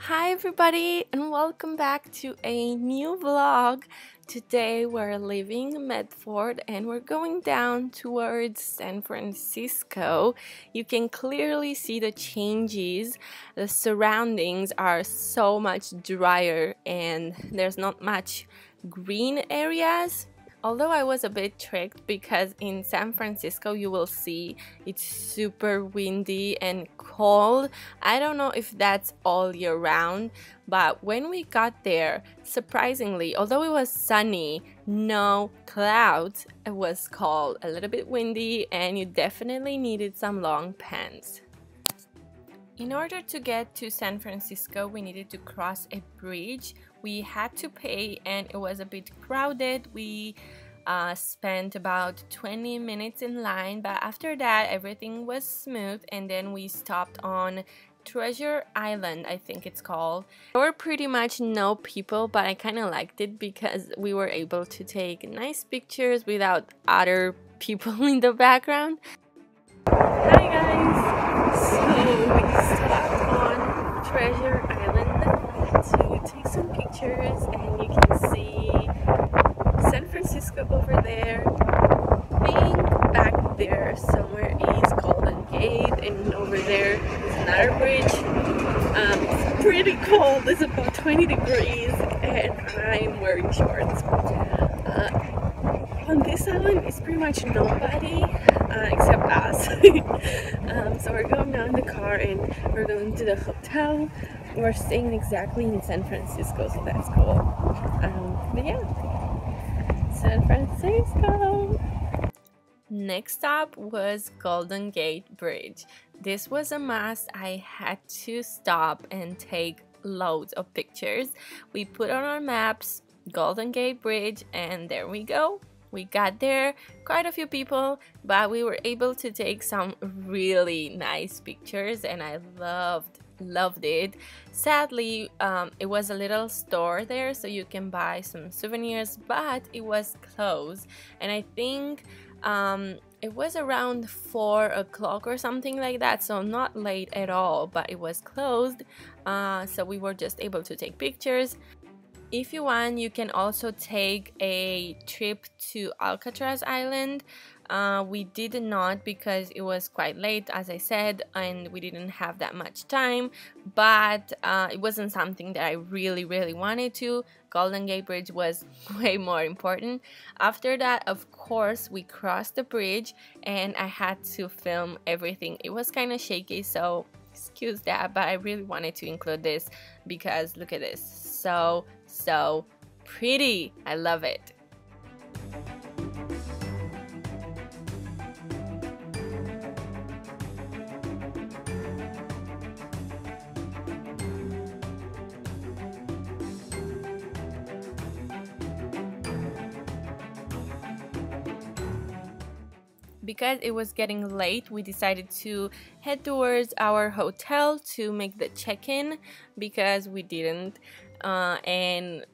Hi everybody and welcome back to a new vlog. Today we're leaving Medford and we're going down towards San Francisco. You can clearly see the changes. The surroundings are so much drier and there's not much green areas. Although I was a bit tricked because in San Francisco you will see it's super windy and cold. I don't know if that's all year round, but when we got there, surprisingly, although it was sunny, no clouds, it was cold, a little bit windy, and you definitely needed some long pants. In order to get to San Francisco, we needed to cross a bridge. We had to pay and it was a bit crowded. We spent about 20 minutes in line, but after that everything was smooth, and then we stopped on Treasure Island, I think it's called. There were pretty much no people, but I kind of liked it because we were able to take nice pictures without other people in the background. Hi guys! So we stopped on Treasure Island to take some pictures, and you can see San Francisco over there. I think back there somewhere is Golden Gate, and over there is another bridge. It's pretty cold, it's about 20 degrees and I'm wearing shorts. On this island is pretty much nobody except us. So we're going now in the car and we're going to the hotel. We're staying exactly in San Francisco, so that's cool. But yeah, San Francisco. Next stop was Golden Gate Bridge. This was a must. I had to stop and take loads of pictures. We put on our maps Golden Gate Bridge and there we go. We got there, quite a few people, but we were able to take some really nice pictures and I loved it. Sadly, it was a little store there so you can buy some souvenirs, but it was closed, and I think it was around 4 o'clock or something like that, so not late at all, but it was closed, so we were just able to take pictures. If you want, you can also take a trip to Alcatraz Island. We did not because it was quite late, as I said, and we didn't have that much time, but it wasn't something that I really wanted to. Golden Gate Bridge was way more important. After that, of course, we crossed the bridge and I had to film everything. It was kind of shaky, so excuse that, but I really wanted to include this because look at this, so pretty. I love it. Because it was getting late, we decided to head towards our hotel to make the check-in because we didn't, and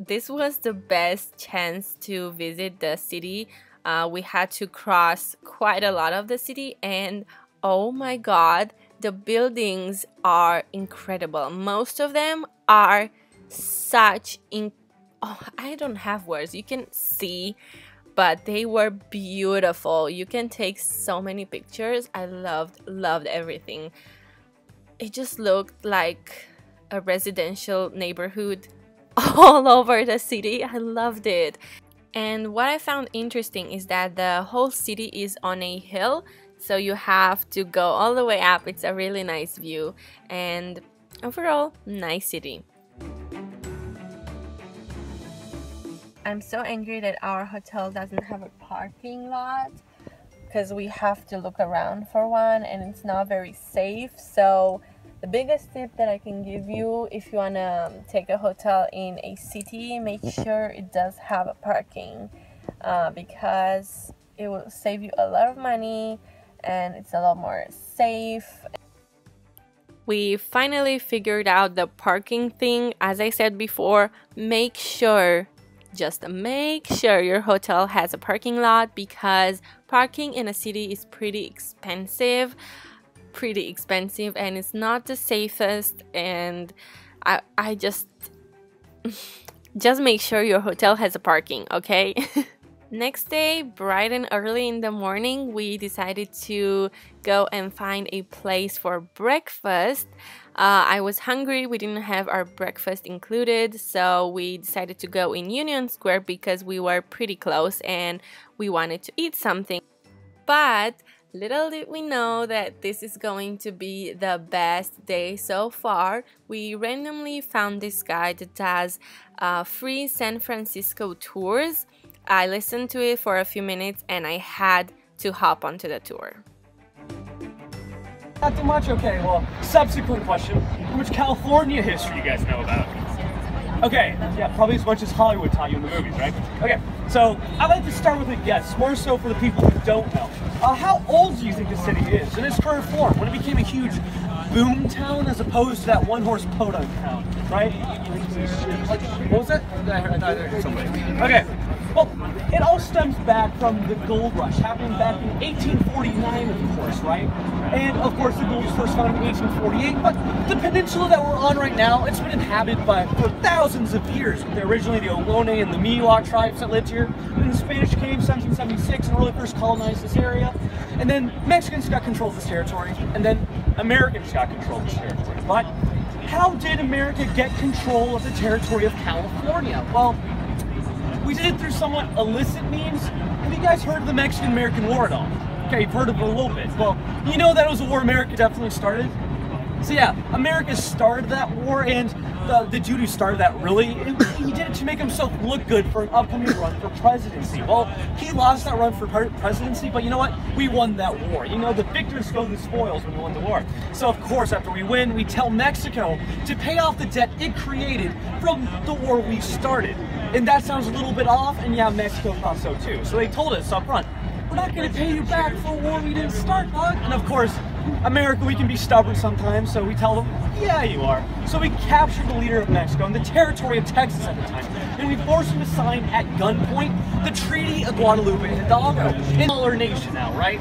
this was the best chance to visit the city. We had to cross quite a lot of the city, and oh my god, the buildings are incredible. Most of them are such I don't have words. You can see, but they were beautiful. You can take so many pictures. I loved everything. It just looked like a residential neighborhood all over the city. I loved it. And what I found interesting is that the whole city is on a hill, so you have to go all the way up. It's a really nice view, and overall, nice city. I'm so angry that our hotel doesn't have a parking lot because we have to look around for one and it's not very safe. So the biggest tip that I can give you, if you want to take a hotel in a city, make sure it does have a parking because it will save you a lot of money and it's a lot more safe. We finally figured out the parking thing. As I said before, just make sure your hotel has a parking lot because parking in a city is pretty expensive and it's not the safest, and I just make sure your hotel has a parking, okay? Next day, bright and early in the morning, we decided to go and find a place for breakfast. I was hungry, we didn't have our breakfast included, so we decided to go in Union Square because we were pretty close and we wanted to eat something. But little did we know that this is going to be the best day so far. We randomly found this guy that does free San Francisco tours. I listened to it for a few minutes and I had to hop onto the tour. Not too much? Okay, well, subsequent question. How much California history you guys know about? Okay, yeah, probably as much as Hollywood taught you in the movies, right? Okay, so I'd like to start with a guess, more so for the people who don't know. How old do you think the city is in its current form, when it became a huge boom town as opposed to that one-horse podunk town, right? What was that? I heard somebody. Okay, well, it all stems back from the gold rush happening back in 1849, of course, right? And of course, the gold was first found in 1848, but the peninsula that we're on right now, it's been inhabited for thousands of years. Originally the Ohlone and the Miwok tribes that lived here. Then the Spanish came in 1776 and really first colonized this area. And then Mexicans got control of this territory, and then Americans got control of this territory. But how did America get control of the territory of California? Well, we did it through somewhat illicit means. Have you guys heard of the Mexican-American War at all? Okay, you've heard of it a little bit. Well, you know that was a war America definitely started. So yeah, America started that war, and the dude who started that really, he did it to make himself look good for an upcoming run for presidency. Well, he lost that run for presidency, but you know what? We won that war. You know, the victors go the spoils when we won the war. So of course, after we win, we tell Mexico to pay off the debt it created from the war we started. And that sounds a little bit off, and yeah, Mexico thought so too. So they told us up front, we're not going to pay you back for a war we didn't start, bud. And of course, America, we can be stubborn sometimes, so we tell them, yeah, you are. So we captured the leader of Mexico and the territory of Texas at the time, and we forced him to sign at gunpoint the Treaty of Guadalupe and Hidalgo. In our nation now, right?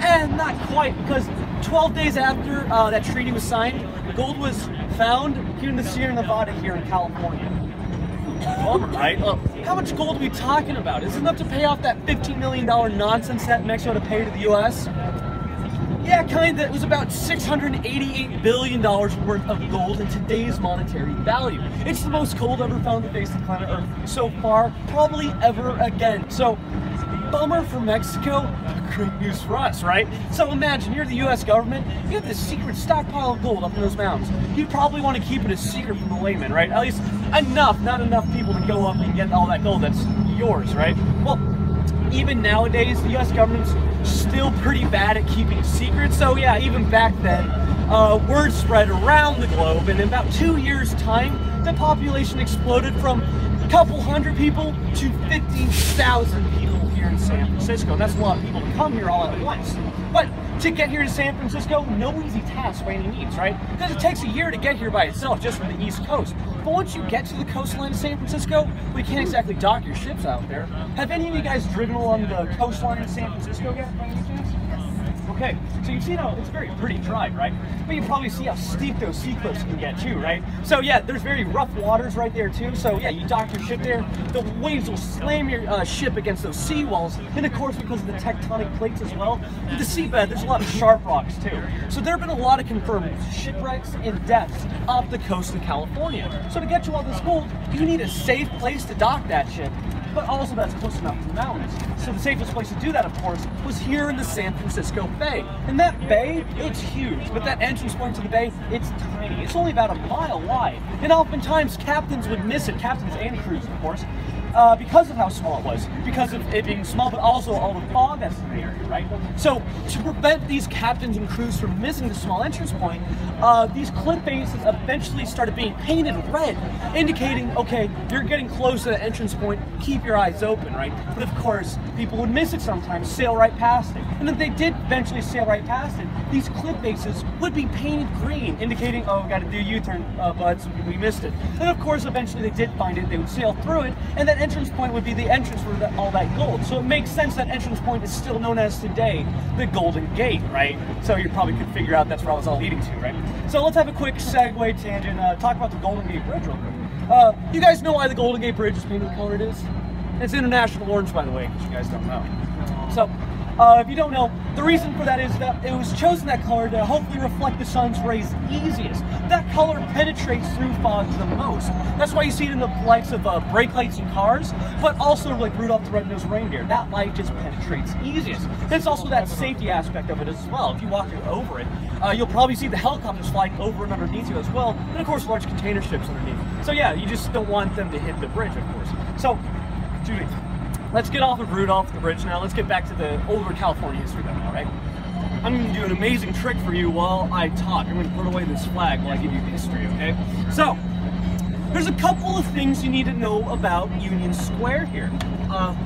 And not quite, because 12 days after that treaty was signed, gold was found here in the Sierra Nevada here in California. Bummer, right? How much gold are we talking about? Is it enough to pay off that $15 million nonsense that Mexico had to pay to the U.S.? Yeah, kind of. It was about $688 billion worth of gold in today's monetary value. It's the most gold ever found to face the planet Earth so far, probably ever again. So, bummer for Mexico, great news for us, right? So imagine you're the U.S. government, you have this secret stockpile of gold up in those mountains. You'd probably want to keep it a secret from the layman, right? At least not enough people to go up and get all that gold that's yours, right? Well, even nowadays, the U.S. government's still pretty bad at keeping secrets. So yeah, even back then, word spread around the globe, and in about 2 years' time, the population exploded from a couple hundred people to 50,000 people here in San Francisco. And that's a lot of people to come here all at once. But to get here to San Francisco, no easy task by any means, right? Because it takes a year to get here by itself, just from the East Coast. But once you get to the coastline of San Francisco, we can't exactly dock your ships out there. Have any of you guys driven along the coastline of San Francisco yet, by any chance? Okay, so you see how it's a very pretty drive, right? But you probably see how steep those sea cliffs can get too, right? So yeah, there's very rough waters right there too. So yeah, you dock your ship there, the waves will slam your ship against those sea walls. And of course, because of the tectonic plates as well, in the seabed, there's a lot of sharp rocks too. So there have been a lot of confirmed shipwrecks and deaths off the coast of California. So to get you all this gold, you need a safe place to dock that ship, but also that's close enough to the mountains. So the safest place to do that, of course, was here in the San Francisco Bay. And that bay, it's huge, but that entrance point to the bay, it's tiny. It's only about a mile wide. And oftentimes, captains would miss it, captains and crews, of course, because of how small it was, because of it being small, but also all the fog that's in the area, right? So to prevent these captains and crews from missing the small entrance point, these cliff faces eventually started being painted red, indicating, okay, you're getting close to the entrance point, keep your eyes open, right? But of course, people would miss it sometimes, sail right past it. And if they did eventually sail right past it, these cliff faces would be painted green, indicating, oh, we got to do a U-turn, buds, we missed it. And of course, eventually they did find it, they would sail through it, and that entrance point would be the entrance for all that gold. So it makes sense that entrance point is still known as today the Golden Gate, right? So you probably could figure out that's where I was all leading to, right? So let's have a quick segue tangent, talk about the Golden Gate Bridge real quick. You guys know why the Golden Gate Bridge is painted the color it is? It's international orange, by the way, because you guys don't know. So, if you don't know, the reason for that is that it was chosen that color to hopefully reflect the sun's rays easiest. That color penetrates through fog the most. That's why you see it in the lights of brake lights in cars, but also like Rudolph the Red-Nosed Reindeer. That light just penetrates easiest. There's also that safety aspect of it as well. If you walk over it, you'll probably see the helicopters flying over and underneath you as well, and of course large container ships underneath. So yeah, you just don't want them to hit the bridge, of course. So, Judy, let's get off of Rudolph the bridge now. Let's get back to the older California history though, all right? I'm going to do an amazing trick for you while I talk. I'm going to put away this flag while I give you history, okay? So, there's a couple of things you need to know about Union Square here.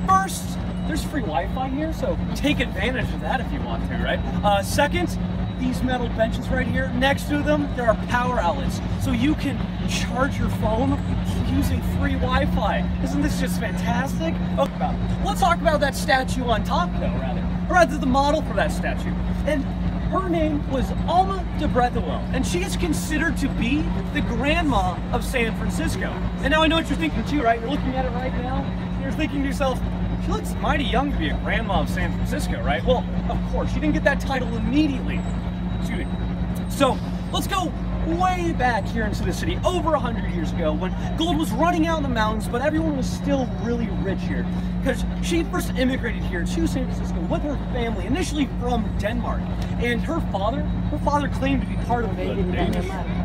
First, there's free Wi-Fi here, so take advantage of that if you want to, right? Second, these metal benches right here, next to them, there are power outlets. So you can charge your phone using free Wi-Fi. Isn't this just fantastic? Okay, let's talk about that statue on top though, or rather the model for that statue. And her name was Alma de Brethwell, and she is considered to be the grandma of San Francisco. And now I know what you're thinking too, right? You're looking at it right now, and you're thinking to yourself, she looks mighty young to be a grandma of San Francisco, right? Well, of course, she didn't get that title immediately. Excuse me. So, let's go way back here into the city, over 100 years ago, when gold was running out in the mountains, but everyone was still really rich here. Because she first immigrated here to San Francisco with her family, initially from Denmark. And her father claimed to be part of the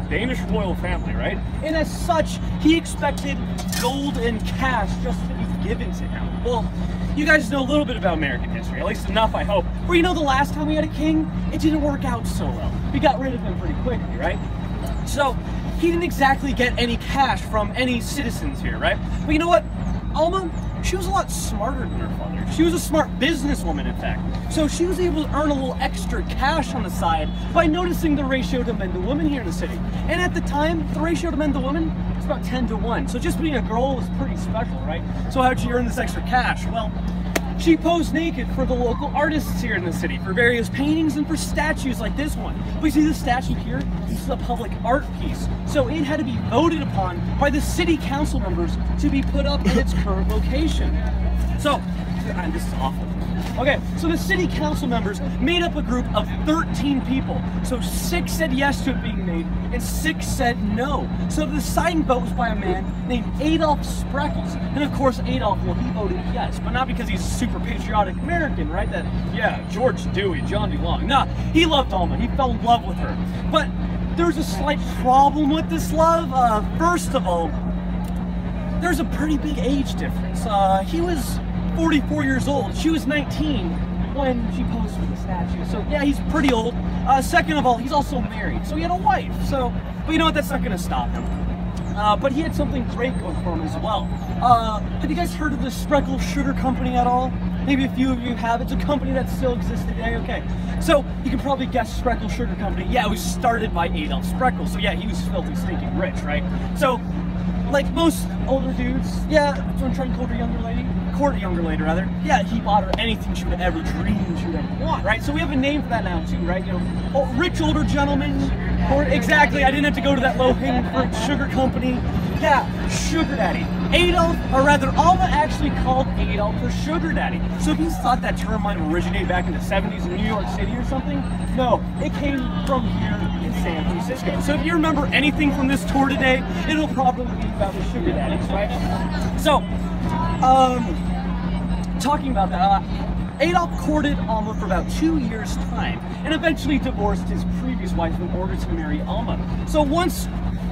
Danish royal family, right? And as such, he expected gold and cash just to be given to him. Well, you guys know a little bit about American history, at least enough, I hope. Where you know the last time we had a king, it didn't work out so well. We got rid of him pretty quickly, right? So, he didn't exactly get any cash from any citizens here, right? But you know what? Alma, she was a lot smarter than her father. She was a smart businesswoman, in fact. So she was able to earn a little extra cash on the side by noticing the ratio to men to women here in the city. And at the time, the ratio to men to women was about 10 to 1. So just being a girl was pretty special, right? So how'd she earn this extra cash? Well, she posed naked for the local artists here in the city for various paintings and for statues like this one. We see this statue here, this is a public art piece. So it had to be voted upon by the city council members to be put up in its current location. So, this is awful. Okay, so the city council members made up a group of 13 people. So 6 said yes to it being made, and 6 said no. So the deciding vote was by a man named Adolf Spreckles. And of course, Adolf, well, he voted yes, but not because he's a super patriotic American, right? That, yeah, George Dewey, John DeLong. Nah, he loved Alma, he fell in love with her. But there's a slight problem with this love. First of all, there's a pretty big age difference. He was 44 years old. She was 19 when she posed for the statue. So yeah, he's pretty old. Second of all, he's also married. So he had a wife. So, but you know what? That's not going to stop him. But he had something great going for him as well. Have you guys heard of the Spreckles Sugar Company at all? Maybe a few of you have. It's a company that still exists today. Okay. So you can probably guess Spreckles Sugar Company. Yeah, it was started by Adolf Spreckles. So yeah, he was filthy stinking rich, right? So, like most older dudes, yeah, so I'm trying to court a younger lady rather. Yeah, he bought her anything she would ever dream she would ever want, right? So we have a name for that now too, right? You know, rich older gentlemen, or exactly, I didn't have to go to that low-hanging fruit sugar company. Yeah, sugar daddy. Adolf, or rather, Alma actually called Adolf her sugar daddy. So if you thought that term might originate back in the 70s in New York City or something, no, it came from here in San Francisco. So if you remember anything from this tour today, it'll probably be about the sugar daddies, right? So, talking about that, Adolf courted Alma for about 2 years' time and eventually divorced his previous wife in order to marry Alma. So once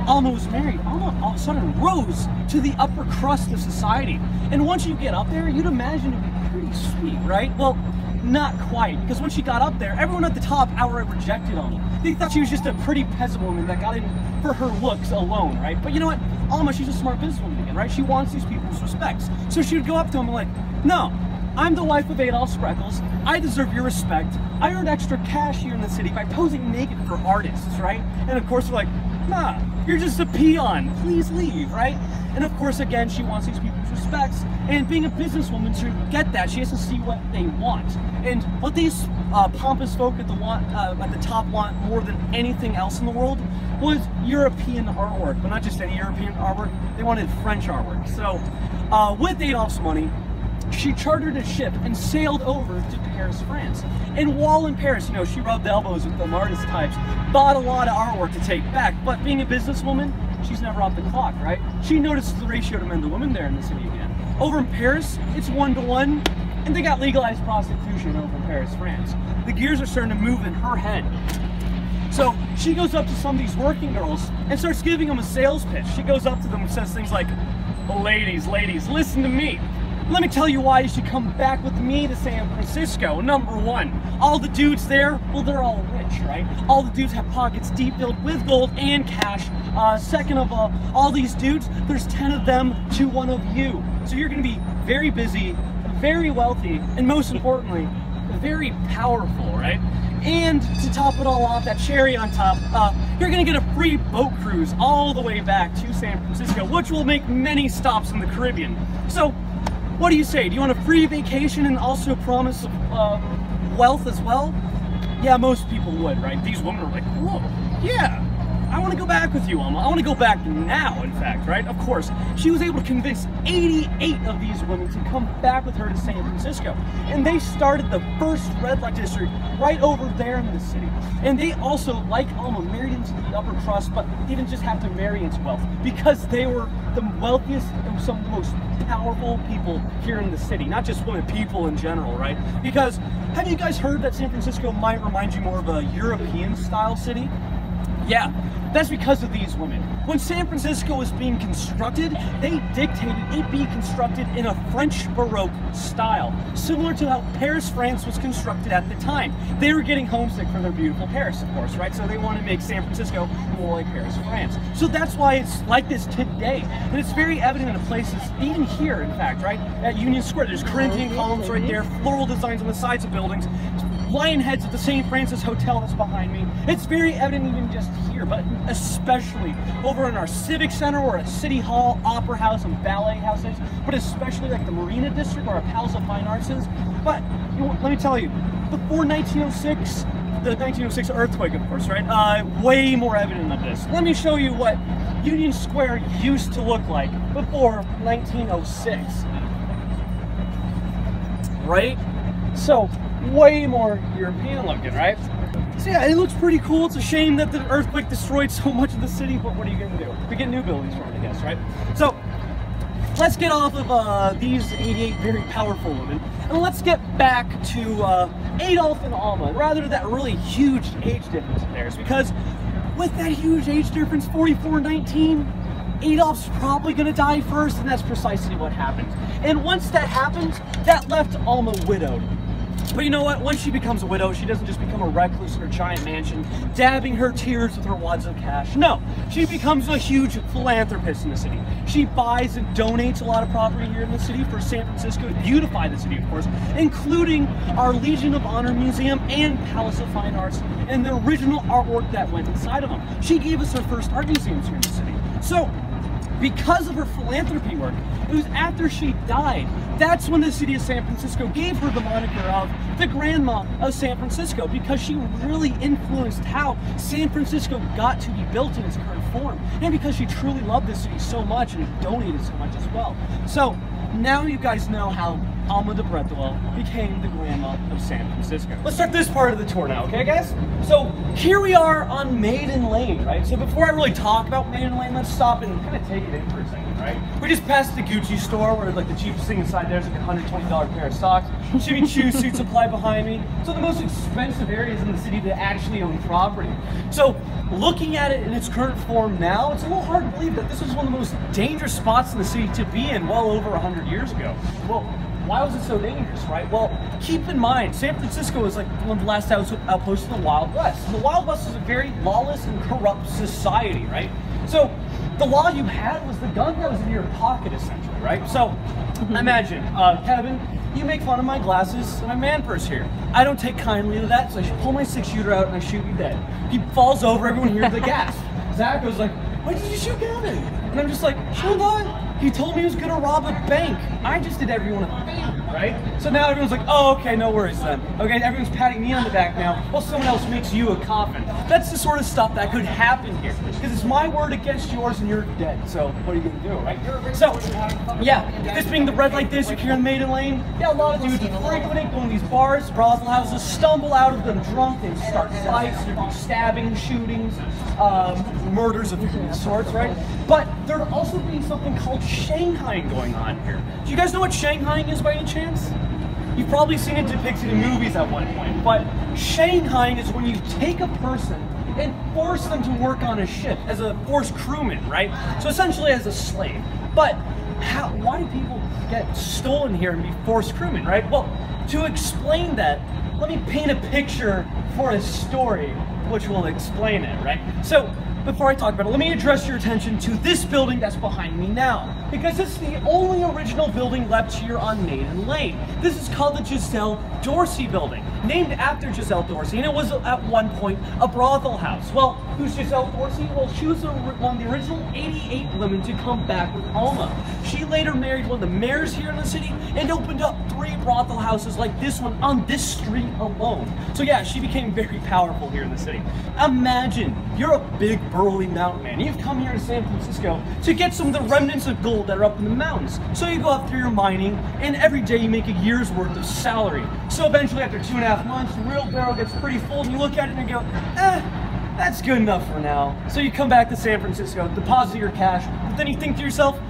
Alma was married, Alma all of a sudden rose to the upper crust of society. And once you get up there, you'd imagine it'd be pretty sweet, right? Well, not quite, because when she got up there, everyone at the top outright rejected Alma. They thought she was just a pretty peasant woman that got in for her looks alone, right? But you know what? Alma, she's a smart businesswoman again, right? She wants these people's respects. So she would go up to him and like, no, I'm the wife of Adolf Spreckles. I deserve your respect. I earned extra cash here in the city by posing naked for artists, right? And of course, we're like, nah, you're just a peon, please leave, right? And of course, again, she wants these people's respects, and being a businesswoman, to get that, she has to see what they want. And what these pompous folk at the top want more than anything else in the world was European artwork, but not just any European artwork, they wanted French artwork. So with Adolphe's money, she chartered a ship and sailed over to Paris, France. And while in Paris, you know, she rubbed elbows with the artist types, bought a lot of artwork to take back, but being a businesswoman, she's never off the clock, right? She notices the ratio to men to women there in the city again. Over in Paris, it's 1-to-1, and they got legalized prostitution over in Paris, France. The gears are starting to move in her head. So she goes up to some of these working girls and starts giving them a sales pitch. She goes up to them and says things like, ladies, listen to me. Let me tell you why you should come back with me to San Francisco. Number one, all the dudes there, well, they're all rich, right? All the dudes have pockets deep filled with gold and cash. Second of all these dudes, there's 10 of them to 1 of you. So you're gonna be very busy, very wealthy, and most importantly, very powerful, right? And to top it all off, that cherry on top, you're gonna get a free boat cruise all the way back to San Francisco, which will make many stops in the Caribbean. So, what do you say? Do you want a free vacation and also promise wealth as well? Yeah, most people would, right? These women are like, whoa, yeah, I want to go back with you, Alma. I want to go back now, in fact, right? Of course, she was able to convince 88 of these women to come back with her to San Francisco. And they started the first red light district right over there in the city. And they also, like Alma, married into the upper crust, but didn't just have to marry into wealth, because they were the wealthiest and some of the most powerful people here in the city, not just women, people in general, right? Because have you guys heard that San Francisco might remind you more of a European style city? Yeah, that's because of these women. When San Francisco was being constructed, they dictated it be constructed in a French Baroque style, similar to how Paris, France was constructed at the time. They were getting homesick for their beautiful Paris, of course, right? So they want to make San Francisco more like Paris, France. So that's why it's like this today. And it's very evident in places, even here, in fact, right? At Union Square, there's Corinthian columns right there, floral designs on the sides of buildings, lion heads at the St. Francis Hotel that's behind me. It's very evident even just here, but especially over in our Civic Center or at City Hall, Opera House, and Ballet Houses, but especially like the Marina District or our Palace of Fine Arts is. But you know, let me tell you, before 1906, the 1906 earthquake, of course, right? Way more evident of this. Let me show you what Union Square used to look like before 1906. Right? So, way more European looking, right? So yeah, it looks pretty cool. It's a shame that the earthquake destroyed so much of the city, but what are you gonna do? We get new buildings from it, I guess, right? So, let's get off of these 88 very powerful women, and let's get back to Adolphe and Alma, rather that really huge age difference of theirs, because with that huge age difference, 44-19, Adolphe's probably gonna die first, and that's precisely what happened. And once that happens, that left Alma widowed. But you know what? Once she becomes a widow, she doesn't just become a recluse in her giant mansion, dabbing her tears with her wads of cash. No, she becomes a huge philanthropist in the city. She buys and donates a lot of property here in the city for San Francisco to beautify the city, of course, including our Legion of Honor Museum and Palace of Fine Arts and the original artwork that went inside of them. She gave us our first art museums here in the city. So, because of her philanthropy work, it was after she died, that's when the city of San Francisco gave her the moniker of the Grandma of San Francisco, because she really influenced how San Francisco got to be built in its current form, and because she truly loved the city so much and donated so much as well. So now you guys know how Alma de Brettwell became the Grandma of San Francisco. Let's start this part of the tour now, okay guys? So here we are on Maiden Lane, right? So before I really talk about Maiden Lane, let's stop and kind of take it in for a second, right? We just passed the Gucci store where like the cheapest thing inside there is like a $120 pair of socks. Jimmy Choo suit supply behind me. So the most expensive areas in the city to actually own property. So looking at it in its current form now, it's a little hard to believe that this was one of the most dangerous spots in the city to be in well over 100 years ago. Well, why was it so dangerous, right? Well, keep in mind, San Francisco was like one of the last outposts of the Wild West. And the Wild West was a very lawless and corrupt society, right? So the law you had was the gun that was in your pocket, essentially, right? So imagine, Kevin, you make fun of my glasses and my man purse here. I don't take kindly to that, so I pull my 6-shooter out and I shoot you dead. He falls over, everyone hears the gasp. Zach goes like, why did you shoot Gavin? And I'm just like, hold on. He told me he was gonna rob a bank. I just did everyone a favor, right? So now everyone's like, oh, okay, no worries then. Okay, everyone's patting me on the back now while someone else makes you a coffin. That's the sort of stuff that could happen here. Because it's my word against yours and you're dead. So what are you gonna do, right? So, yeah, this being the red light district here in Maiden Lane, yeah, a lot of dudes are frequenting, going to these bars, brothel houses, stumble out of them drunk, and start fights, there be stabbing, shootings, murders of sorts, right? But there'd also be something called Shanghaiing going on here. Do you guys know what Shanghaiing is by any chance? You've probably seen it depicted in movies at one point, but Shanghaiing is when you take a person and force them to work on a ship as a forced crewman, right? So essentially as a slave. But why do people get stolen here and be forced crewmen, right? Well, to explain that, let me paint a picture for a story which will explain it, right? So, before I talk about it, let me address your attention to this building that's behind me now, because it's the only original building left here on Maiden Lane. This is called the Giselle Dorsey building, named after Giselle Dorsey, and it was at one point a brothel house. Well, who's Giselle Dorsey? Well, she was one of the original 88 women to come back with Alma. She later married one of the mayors here in the city and opened up 3 brothel houses like this one on this street alone. So yeah, she became very powerful here in the city. Imagine you're a big burly mountain man. You've come here to San Francisco to get some of the remnants of gold that are up in the mountains. So you go out through your mining, and every day you make a year's worth of salary. So eventually, after 2.5 months, the real barrel gets pretty full, and you look at it and you go, that's good enough for now. So you come back to San Francisco, deposit your cash, but then you think to yourself,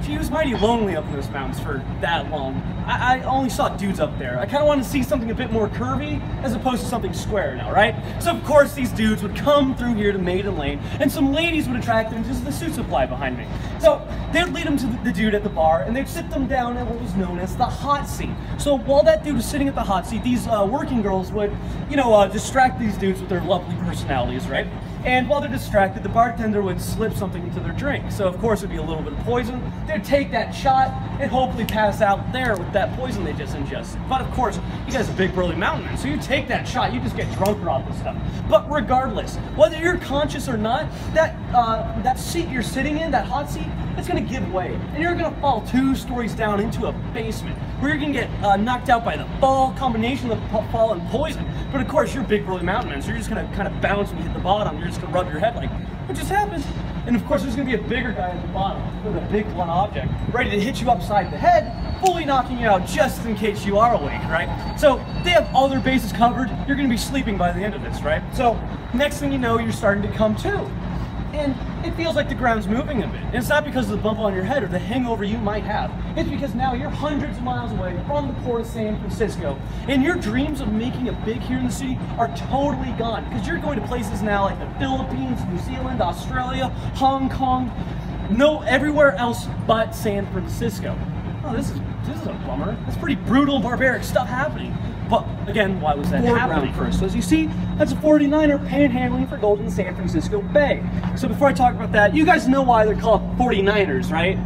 gee, it was mighty lonely up in those mountains for that long. I only saw dudes up there. I kind of wanted to see something a bit more curvy as opposed to something square now, right? So of course these dudes would come through here to Maiden Lane, and some ladies would attract them to the suit supply behind me. So they'd lead them to the dude at the bar, and they'd sit them down at what was known as the hot seat. So while that dude was sitting at the hot seat, these working girls would, distract these dudes with their lovely personalities, right? And while they're distracted, the bartender would slip something into their drink. So of course it'd be a little bit of poison. They'd take that shot and hopefully pass out there with that poison they just ingested. But of course, you guys are big burly mountain men, so you take that shot, you just get drunk off this stuff. But regardless, whether you're conscious or not, that seat you're sitting in, that hot seat, it's gonna give way. And you're gonna fall 2 stories down into a basement where you're gonna get knocked out by the fall, combination of the fall and poison. But of course, you're big burly mountain men, so you're just gonna kind of bounce when you hit the bottom. You're just gonna rub your head like, what just happened? And of course, there's gonna be a bigger guy at the bottom with a big blunt object, ready to hit you upside the head, fully knocking you out just in case you are awake, right? So they have all their bases covered. You're gonna be sleeping by the end of this, right? So next thing you know, you're starting to come to. And it feels like the ground's moving a bit. And it's not because of the bump on your head or the hangover you might have. It's because now you're hundreds of miles away from the port of San Francisco, and your dreams of making it big here in the city are totally gone, because you're going to places now like the Philippines, New Zealand, Australia, Hong Kong, everywhere else but San Francisco. Oh, this is a bummer. That's pretty brutal, barbaric stuff happening. But again, why was that happening first? So as you see, that's a 49er panhandling for gold in San Francisco Bay. So before I talk about that, you guys know why they're called 49ers, right?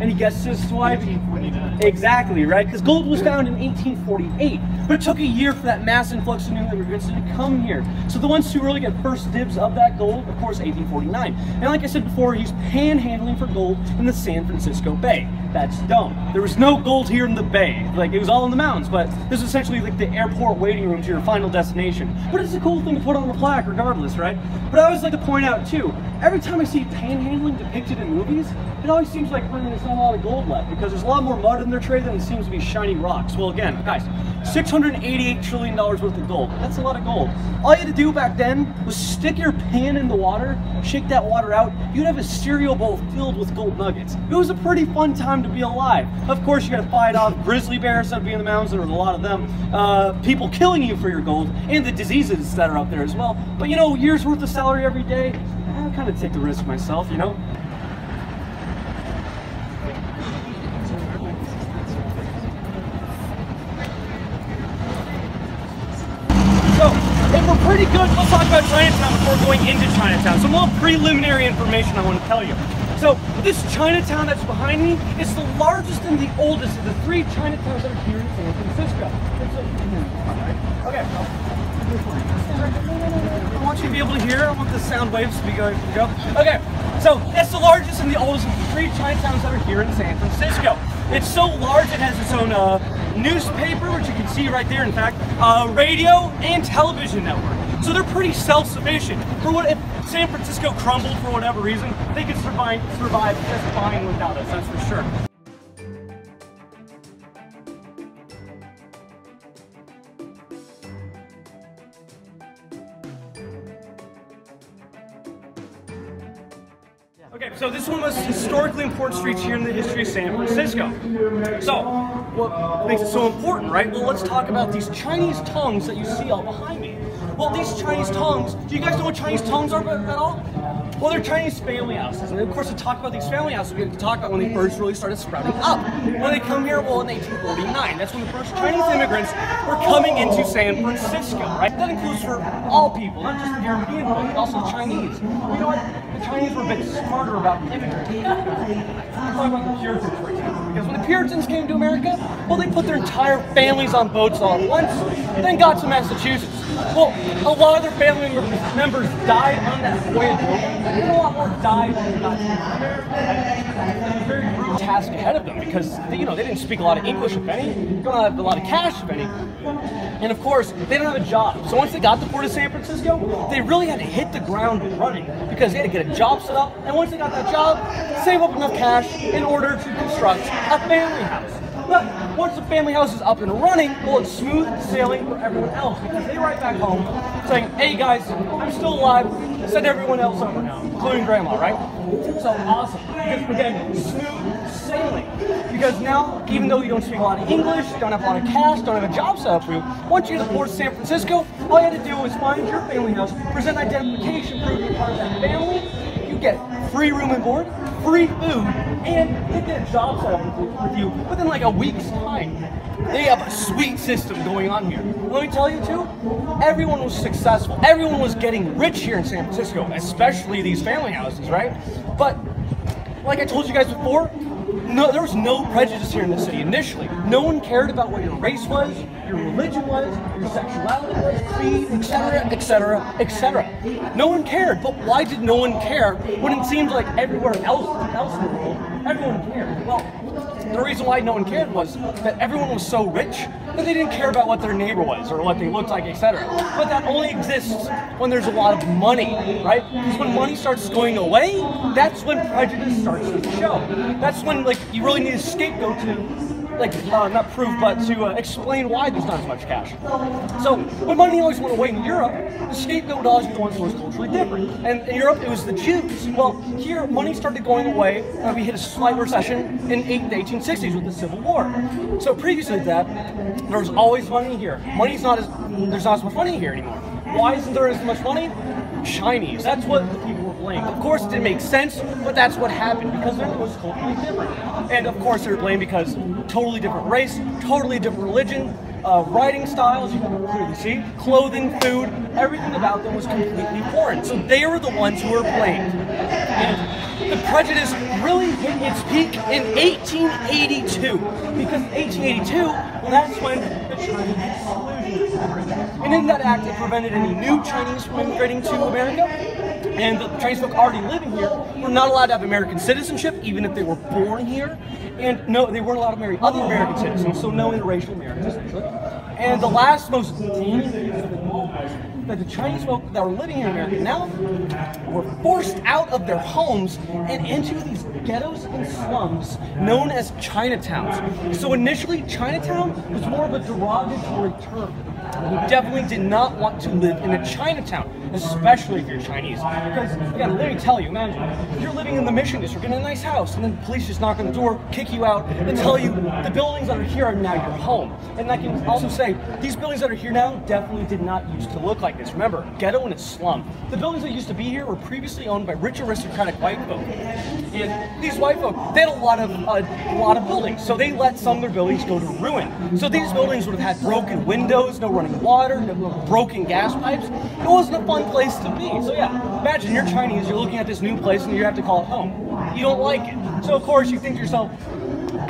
Any guesses as to why? 1849. Exactly, right? Because gold was found in 1848, but it took a year for that mass influx of new immigrants to come here. So the ones who really get first dibs of that gold, of course, 1849. And like I said before, he's panhandling for gold in the San Francisco Bay. That's dumb. There was no gold here in the bay. Like, it was all in the mountains, but this is essentially like the airport waiting room to your final destination. But it's a cool thing to put on the plaque regardless, right? But I always like to point out too, every time I see panhandling depicted in movies, it always seems like there's not a lot of gold left, because there's a lot more mud in their trade than it seems to be shiny rocks. Well, again, guys, $688 trillion worth of gold. That's a lot of gold. All you had to do back then was stick your pan in the water, shake that water out, you'd have a cereal bowl filled with gold nuggets. It was a pretty fun time to be alive. Of course, you gotta fight off grizzly bears that would be in the mountains. There was a lot of them. People killing you for your gold, and the diseases that are up there as well. But years worth of salary every day, I kind of take the risk myself, If we're pretty good, let's talk about Chinatown before going into Chinatown. Some little preliminary information I want to tell you. So this Chinatown that's behind me is the largest and the oldest of the 3 Chinatowns that are here in San Francisco. Okay. I want you to be able to hear. I want the sound waves to be going. Okay, so it's the largest and the oldest of the 3 Chinatowns that are here in San Francisco. It's so large it has its own newspaper, which you can see right there, in fact, radio and television network. So they're pretty self-sufficient. For what if San Francisco crumbled for whatever reason, they could survive just fine without us, that's for sure. Okay, so this is one of the most historically important streets here in the history of San Francisco. So, what makes it so important, right? Well, let's talk about these Chinese tongues that you see all behind me. Well, these Chinese tongues, do you guys know what Chinese tongues are at all? Well, they're Chinese family houses. And of course, to talk about these family houses, we have to talk about when they first really started sprouting up. When they come here, well, in 1849, that's when the first Chinese immigrants were coming into San Francisco, right? That includes for all people, not just the European, but also the Chinese. You know what? The Chinese were a bit smarter about immigrating. Let's talk about the Puritans, for example. Because when the Puritans came to America, well, they put their entire families on boats all at once, then got to Massachusetts. Well, a lot of their family members died on that voyage, and a lot more died when they got to America. It was a very brutal task ahead of them because they didn't speak a lot of English, if any. They don't have a lot of cash, if any. And of course, they don't have a job. So once they got to Port of San Francisco, they really had to hit the ground running because they had to get a job set up. And once they got that job, save up enough cash in order to construct a family house. But once the family house is up and running, well, it's smooth sailing for everyone else because they write back home saying, hey guys, I'm still alive, send everyone else over now, including grandma, right? So awesome. Because again, smooth sailing. Because now, even though you don't speak a lot of English, don't have a lot of cash, don't have a job set up for you, once you get to Port of San Francisco, all you had to do was find your family house, present identification proof you're part of that family, you get free room and board, free food, and they get a job set up with you within like a week's time. They have a sweet system going on here. Let me tell you too, everyone was successful. Everyone was getting rich here in San Francisco, especially these family houses, right? But like I told you guys before, there was no prejudice here in the city initially. No one cared about what your race was, your religion was, your sexuality was, creed, etc., etc., etc. No one cared. But why did no one care when it seemed like everywhere else in the world, everyone cared? Well, the reason why no one cared was that everyone was so rich that they didn't care about what their neighbor was or what they looked like, etc. But that only exists when there's a lot of money, right? Because when money starts going away, that's when prejudice starts to show. That's when you really need a scapegoat to not prove, but to explain why there's not as much cash. So when money always went away in Europe, the scapegoat would always be the ones who was culturally different. And in Europe, it was the Jews. Well, here, money started going away. We hit a slight recession in the 1860s with the Civil War. So previously to that, there was always money here. There's not as much money here anymore. Why isn't there as much money? Chinese. That's what the people were blamed. Of course, it didn't make sense, but that's what happened because it was totally different. And of course, they were blamed because totally different race, totally different religion, writing styles, you can clearly see, clothing, food, everything about them was completely foreign. So they were the ones who were blamed. And the prejudice really hit its peak in 1882. Because 1882, well, that's when the Chinese Exclusion Act. And in that act, it prevented any new Chinese from immigrating to America. And the Chinese folk already living here were not allowed to have American citizenship, even if they were born here. And no, they weren't allowed to marry other American citizens, so no interracial marriage, essentially. And the last most damning piece of it all was that the Chinese folk that were living here in America now were forced out of their homes and into these ghettos and slums known as Chinatowns. So initially, Chinatown was more of a derogatory term. You definitely did not want to live in a Chinatown, especially if you're Chinese. Because, again, let me tell you, imagine, if you're living in the Mission District in a nice house, and then the police just knock on the door, kick you out, and tell you the buildings that are here are now your home. And I can also say, these buildings that are here now definitely did not used to look like this. Remember, ghetto and a slum. The buildings that used to be here were previously owned by rich aristocratic white folk. And these white folk, they had a lot of buildings, so they let some of their buildings go to ruin. So these buildings would have had broken windows, no running water, no broken gas pipes. It wasn't a fun place to be. So yeah, imagine you're Chinese, you're looking at this new place and you have to call it home. You don't like it. So of course you think to yourself,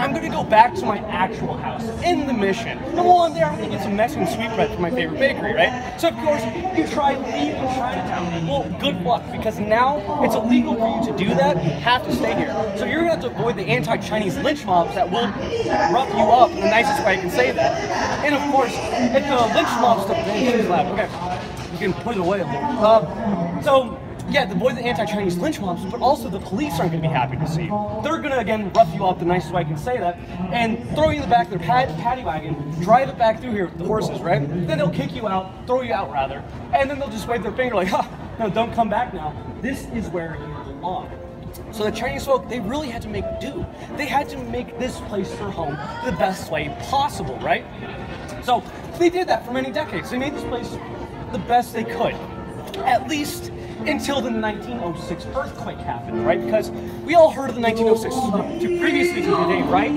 I'm gonna go back to my actual house in the Mission. And while I'm there, I'm gonna get some Mexican sweetbread from my favorite bakery, right? So of course, you try leaving Chinatown. Well, good luck, because now it's illegal for you to do that. You have to stay here. So you're gonna have to avoid the anti-Chinese lynch mobs that will rough you up in the nicest way I can say that. And of course, if the lynch mob stuff, she's loud. Okay, you can put it away a little. So yeah, avoid the anti-Chinese lynch mobs, but also the police aren't going to be happy to see you. They're going to, again, rough you up the nicest way I can say that, and throw you in the back of their paddy wagon, drive it back through here with the horses, right? Then they'll kick you out, throw you out rather, and then they'll just wave their finger like, ha, no, don't come back now. This is where you belong. So the Chinese folk, they really had to make do. They had to make this place their home the best way possible, right? So they did that for many decades. They made this place the best they could, at least until the 1906 earthquake happened, right? Because we all heard of the 1906 previously today, right?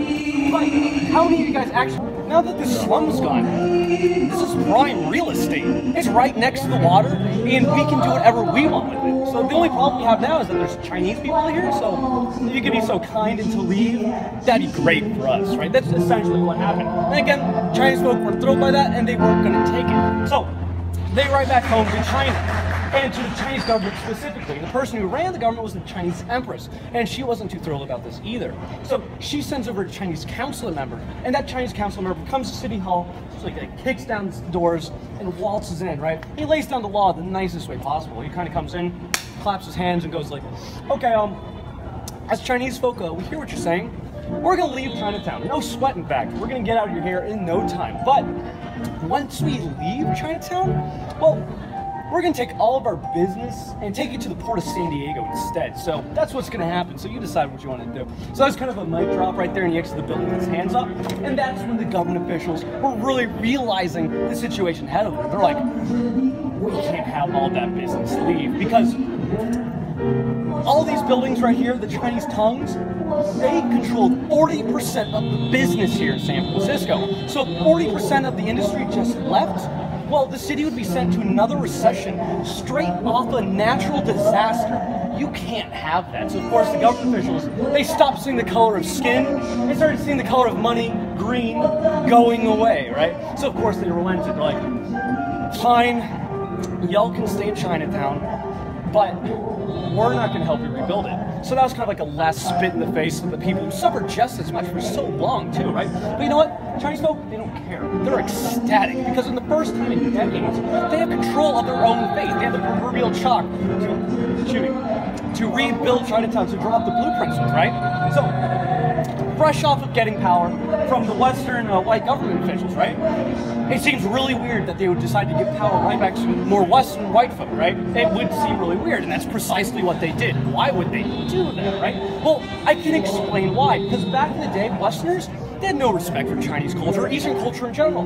But how many of you guys actually, now that the slum's gone, this is prime real estate. It's right next to the water, and we can do whatever we want with it. So the only problem we have now is that there's Chinese people here, so if you could be so kind and to leave, that'd be great for us, right? That's essentially what happened. And again, Chinese folk were thrilled by that, and they weren't gonna take it. So they ride back home to China. And to the Chinese government specifically. The person who ran the government was the Chinese Empress, and she wasn't too thrilled about this either. So she sends over a Chinese council member, and that Chinese council member comes to City Hall, so he kicks down the doors and waltzes in, right? He lays down the law the nicest way possible. He kind of comes in, claps his hands, and goes like, okay, as Chinese folk, we hear what you're saying. We're gonna leave Chinatown. No sweat, in fact. We're gonna get out of here in no time. But once we leave Chinatown, well, we're going to take all of our business and take it to the port of San Diego instead. So that's what's going to happen. So you decide what you want to do. So that's kind of a mic drop right there, and he exits the building with his hands up. And that's when the government officials were really realizing the situation ahead of them. They're like, we can't have all that business leave, because all these buildings right here, the Chinese tongues, they controlled 40% of the business here in San Francisco. So 40% of the industry just left. Well, the city would be sent to another recession straight off a natural disaster. You can't have that. So of course the government officials, they stopped seeing the color of skin and started seeing the color of money, green, going away, right? So of course they relented. They're like, fine, y'all can stay in Chinatown, but we're not going to help you rebuild it. So that was kind of like a last spit in the face of the people who suffered just as much for so long too, right? But you know what? Chinese folk, they don't care. They're ecstatic, because in the first time in decades, they have control of their own fate. They have the proverbial chalk to rebuild Chinatown, to draw up the blueprints with, right? So, fresh off of getting power from the Western white government officials, right? It seems really weird that they would decide to give power right back to more Western white folk, right? It would seem really weird, and that's precisely what they did. Why would they do that, right? Well, I can explain why. Because back in the day, Westerners, they had no respect for Chinese culture, Eastern culture in general.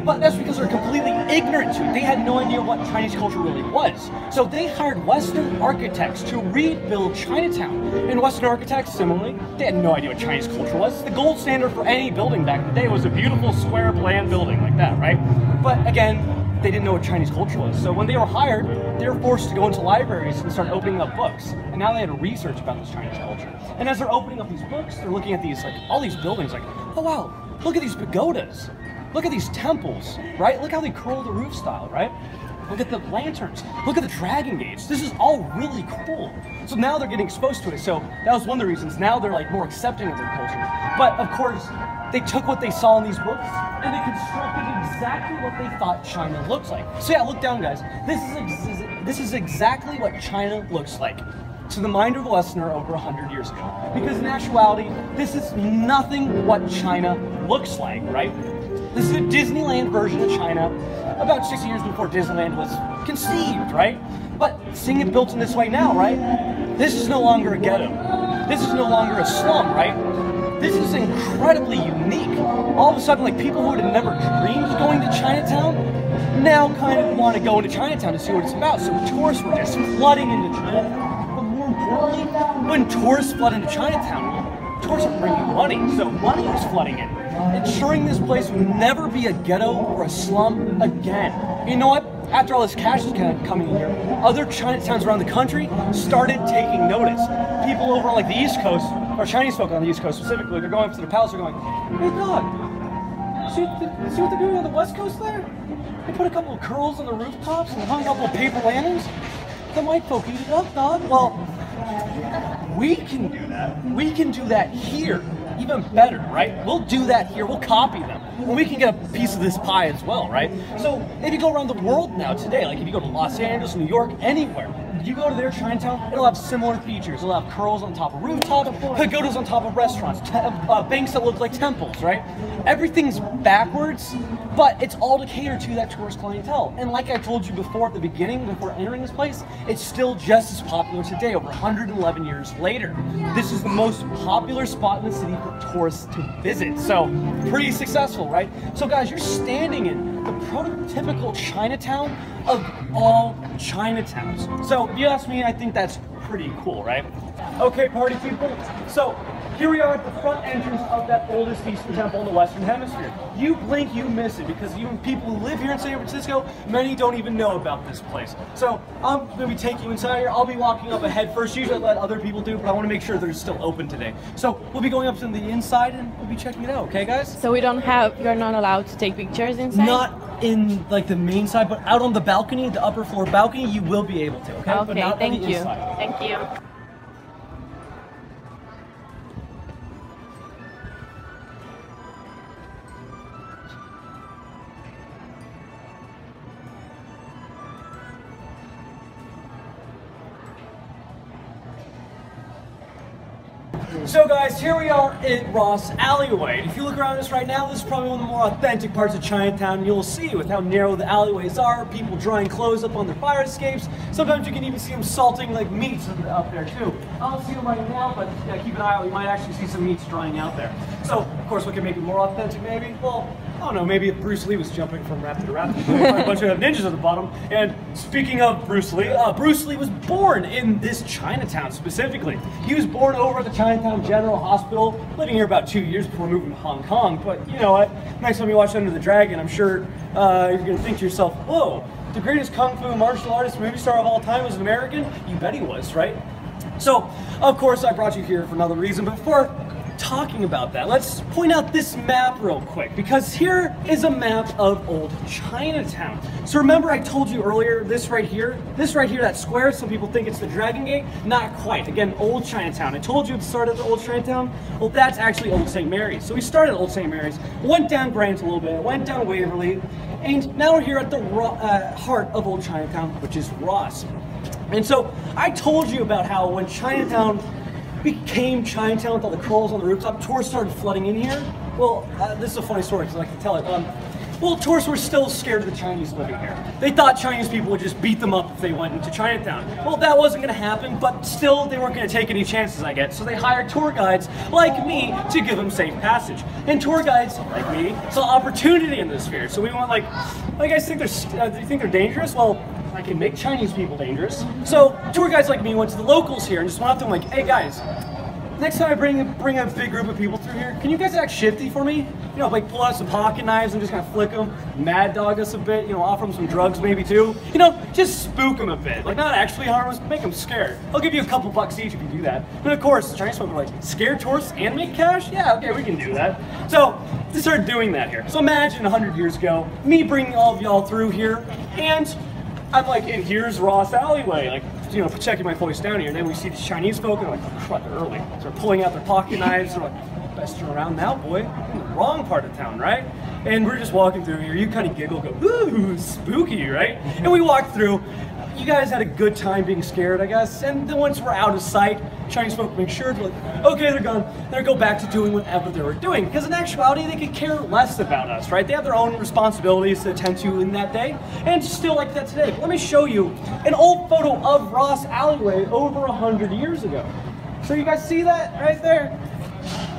But that's because they're completely ignorant to it. They had no idea what Chinese culture really was. So they hired Western architects to rebuild Chinatown. And Western architects, similarly, they had no idea what Chinese culture was. The gold standard for any building back in the day was a beautiful square plan building like that, right? But again, they didn't know what Chinese culture was. So when they were hired, they were forced to go into libraries and start opening up books. And now they had to research about this Chinese culture. And as they're opening up these books, they're looking at these, like, all these buildings, like, oh wow, look at these pagodas. Look at these temples, right? Look how they curl the roof style, right? Look at the lanterns. Look at the dragon gates. This is all really cool. So now they're getting exposed to it. So that was one of the reasons. Now they're like more accepting of their culture. But of course, they took what they saw in these books and they constructed exactly what they thought China looks like. So yeah, look down, guys. This is exactly what China looks like to the mind of a Westerner over 100 years ago. Because in actuality, this is nothing what China looks like, right? This is a Disneyland version of China about 6 years before Disneyland was conceived, right? But seeing it built in this way now, right? This is no longer a ghetto. This is no longer a slum, right? This is incredibly unique. All of a sudden, like, people who would have never dreamed of going to Chinatown now kind of want to go into Chinatown to see what it's about. So tourists were just flooding into Chinatown. But more importantly, when tourists flood into Chinatown, tourists are bringing money. So money is flooding in, ensuring this place would never be a ghetto or a slum again. You know what? After all this cash is kind of coming in here, other Chinatowns around the country started taking notice. people over on like the East Coast, or Chinese folk on the East Coast specifically, they're going up to the palace, they're going, hey dog, see what they're doing on the West Coast there? They put a couple of curls on the rooftops and hung a couple of paper lanterns. The white folk eat it up, dog. Well, we can do that. We can do that here. Even better, right? We'll do that here. We'll copy them. And we can get a piece of this pie as well, right? So if you go around the world now today, like if you go to Los Angeles, New York, anywhere, you go to their Chinatown, it'll have similar features. It'll have curls on top of rooftops, pagodas on top of restaurants, banks that look like temples, right? Everything's backwards, but it's all to cater to that tourist clientele. And like I told you before at the beginning, before entering this place, it's still just as popular today, over 111 years later. This is the most popular spot in the city for tourists to visit. So pretty successful, right? So guys, you're standing in the prototypical Chinatown of all Chinatowns. So if you ask me, I think that's pretty cool, right? Okay, party people. So here we are at the front entrance of that oldest Eastern temple in the Western Hemisphere. You blink, you miss it, because even people who live here in San Francisco, many don't even know about this place. So I'm going to be taking you inside here. I'll be walking up ahead first. Usually I let other people do, but I want to make sure they're still open today. So we'll be going up to the inside and we'll be checking it out, okay guys? So you're not allowed to take pictures inside? Not in like the main side, but out on the balcony, the upper floor balcony, you will be able to, okay? Okay, but not thank on the you. inside. Thank you. So guys, here we are at Ross Alleyway. And if you look around us right now, this is probably one of the more authentic parts of Chinatown you'll see, with how narrow the alleyways are, people drying clothes up on their fire escapes. Sometimes you can even see them salting like meats up there too. I don't see them right now, but yeah, keep an eye out. You might actually see some meats drying out there. So, of course, what can make it more authentic maybe? Well, I don't know, maybe if Bruce Lee was jumping from raft to raft, a bunch of ninjas at the bottom. And speaking of Bruce Lee was born in this Chinatown specifically. He was born over at the Chinatown General Hospital, living here about 2 years before moving to Hong Kong. But you know what? Next time you watch Under the Dragon, I'm sure you're going to think to yourself, whoa, the greatest kung fu martial artist movie star of all time was an American? You bet he was, right? So, of course, I brought you here for another reason. But before talking about that, let's point out this map real quick, because here is a map of Old Chinatown. So remember I told you earlier, this right here, that square, some people think it's the Dragon Gate. Not quite. Again, Old Chinatown. I told you at the start of the Old Chinatown. Well, that's actually Old St. Mary's. So we started at Old St. Mary's, went down Grant a little bit, went down Waverly, and now we're here at the heart of Old Chinatown, which is Ross. And so I told you about how when Chinatown became Chinatown with all the curls on the rooftop, tourists started flooding in here. Well, this is a funny story because I like to tell it. Well, tourists were still scared of the Chinese living here. They thought Chinese people would just beat them up if they went into Chinatown. Well, that wasn't going to happen, but still they weren't going to take any chances, I guess. So they hired tour guides like me to give them safe passage. And tour guides like me saw opportunity in this fear. So we went like, you guys think do you think they're dangerous? Well, I can make Chinese people dangerous. So tour guides like me went to the locals here and just went up to them like, hey guys, next time I bring a big group of people through here, can you guys act shifty for me? You know, like pull out some pocket knives and just kind of flick them, mad dog us a bit, you know, offer them some drugs maybe too. You know, just spook them a bit. Like not actually harm us, make them scared. I'll give you a couple bucks each if you do that. And of course, the Chinese people are like, scared tourists and make cash? Yeah, okay, we can do that. So they started doing that here. So imagine 100 years ago, me bringing all of y'all through here, and I'm like, and here's Ross Alleyway, like, you know, checking my voice down here, and then we see these Chinese folk, and they're like, oh crap, they're early. So they're pulling out their pocket knives, they're like, best turn around now, boy. You're in the wrong part of town, right? And we're just walking through here, you kind of giggle, go, ooh, spooky, right? And we walk through. You guys had a good time being scared, I guess, and then once we're out of sight, Chinese folk make sure to like, okay, they're gone. They go back to doing whatever they were doing, because in actuality, they could care less about us, right? They have their own responsibilities to attend to in that day, and it's still like that today. But let me show you an old photo of Ross Alleyway over 100 years ago. So you guys see that right there?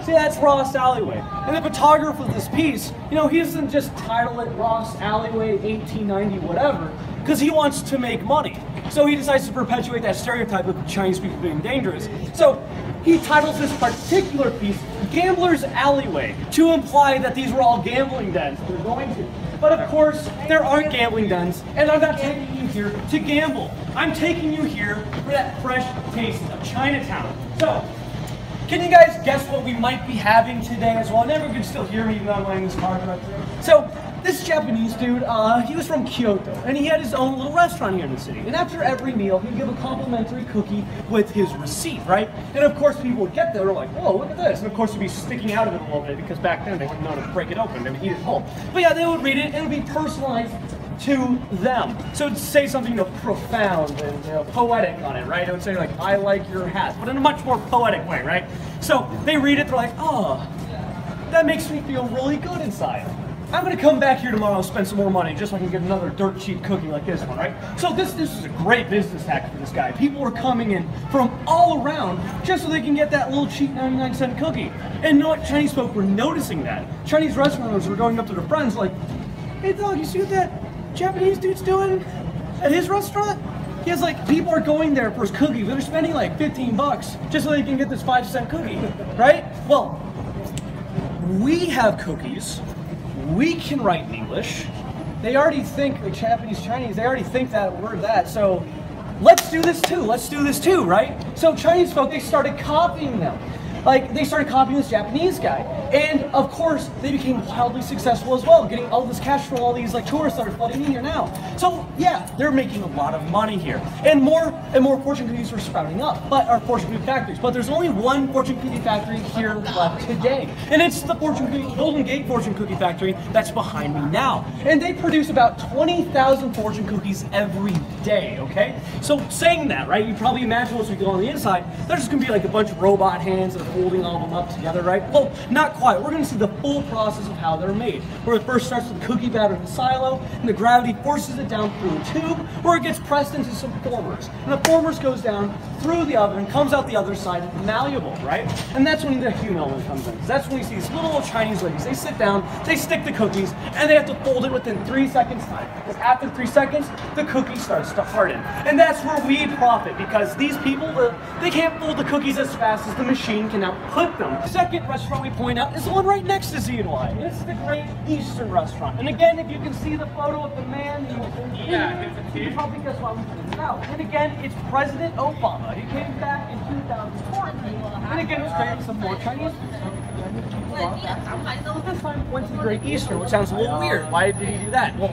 See, that's Ross Alleyway. And the photographer of this piece, you know, he doesn't just title it Ross Alleyway 1890 whatever, because he wants to make money. So he decides to perpetuate that stereotype of Chinese people being dangerous. So he titles this particular piece Gambler's Alleyway, to imply that these were all gambling dens they're going to. But of course, there aren't gambling dens, and I'm not taking you here to gamble. I'm taking you here for that fresh taste of Chinatown. So, can you guys guess what we might be having today as well? And everyone can still hear me even though I'm wearing this card right there. So, this Japanese dude, he was from Kyoto, and he had his own little restaurant here in the city. And after every meal, he'd give a complimentary cookie with his receipt, right? And of course, people would get there, they're like, whoa, look at this. And of course, it'd be sticking out of it a little bit, because back then they wouldn't know how to break it open, they would eat it whole. But yeah, they would read it, and it would be personalized to them. So it'd say something, you know, profound and, you know, poetic on it, right? It would say like, I like your hat, but in a much more poetic way, right? So they read it, they're like, oh, that makes me feel really good inside. I'm gonna come back here tomorrow and spend some more money just so I can get another dirt cheap cookie like this one, right? So this is a great business hack for this guy. People are coming in from all around just so they can get that little cheap 99-cent cookie. And you know what? Chinese folk were noticing that. Chinese restaurant owners were going up to their friends like, hey dog, you see what that Japanese dude's doing at his restaurant? He has like, people are going there for his cookie, but they're spending like 15 bucks just so they can get this 5-cent cookie, right? Well, we have cookies. We can write in English. They already think, like Japanese, Chinese, they already think that we're that. So let's do this too. Let's do this too, right? So Chinese folk, they started copying them. Like, they started copying this Japanese guy. And of course, they became wildly successful as well, getting all this cash from all these like tourists that are flooding in here now. So yeah, they're making a lot of money here. And more fortune cookies are sprouting up, but our fortune cookie factories. But there's only one fortune cookie factory here left today. And it's the Golden Gate Fortune Cookie Factory that's behind me now. And they produce about 20,000 fortune cookies every day, okay? So saying that, right, you probably imagine once we go on the inside, there's just gonna be like a bunch of robot hands that are holding all of them up together, right? Well, not quite. We're gonna see the full process of how they're made. Where it first starts with the cookie batter in the silo, and the gravity forces it down through a tube, where it gets pressed into some formers. And the formers goes down through the oven, comes out the other side malleable, right? And that's when the human element comes in. That's when you see these little Chinese ladies. They sit down, they stick the cookies, and they have to fold it within 3 seconds time. Because after 3 seconds, the cookie starts to harden. And that's where we profit, because these people, they can't fold the cookies as fast as the machine can output them. The second restaurant we point out is the one right next to Z&Y. It's the Great Eastern Restaurant. And again, if you can see the photo of the man, you can probably guess why we put it out. And again, it's President Obama. He came back in 2014. And again, it was great with some more Chinese food. This time went to the Great Eastern, which sounds a little weird. Why did he do that? Well,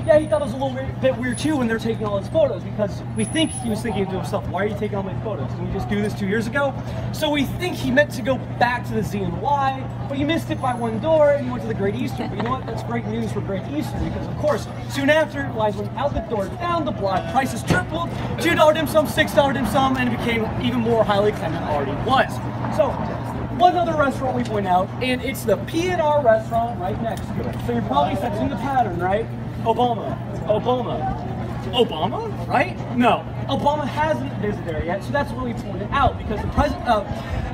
yeah, he thought it was a little bit weird too when they're taking all his photos, because we think he was thinking to himself, why are you taking all my photos? Didn't we just do this 2 years ago? So we think he meant to go back to the Z&Y, but he missed it by one door and he went to the Great Eastern. But you know what? That's great news for Great Eastern, because of course, soon after, lines went out the door, down the block, prices tripled, $2 dim sum, $6 dim sum, and it became even more highly acclaimed than it already was. So, one other restaurant we point out, and it's the P&R restaurant right next to it. So you're probably sensing the pattern, right? Obama, right? No, Obama hasn't visited there yet, so that's what we pointed out, because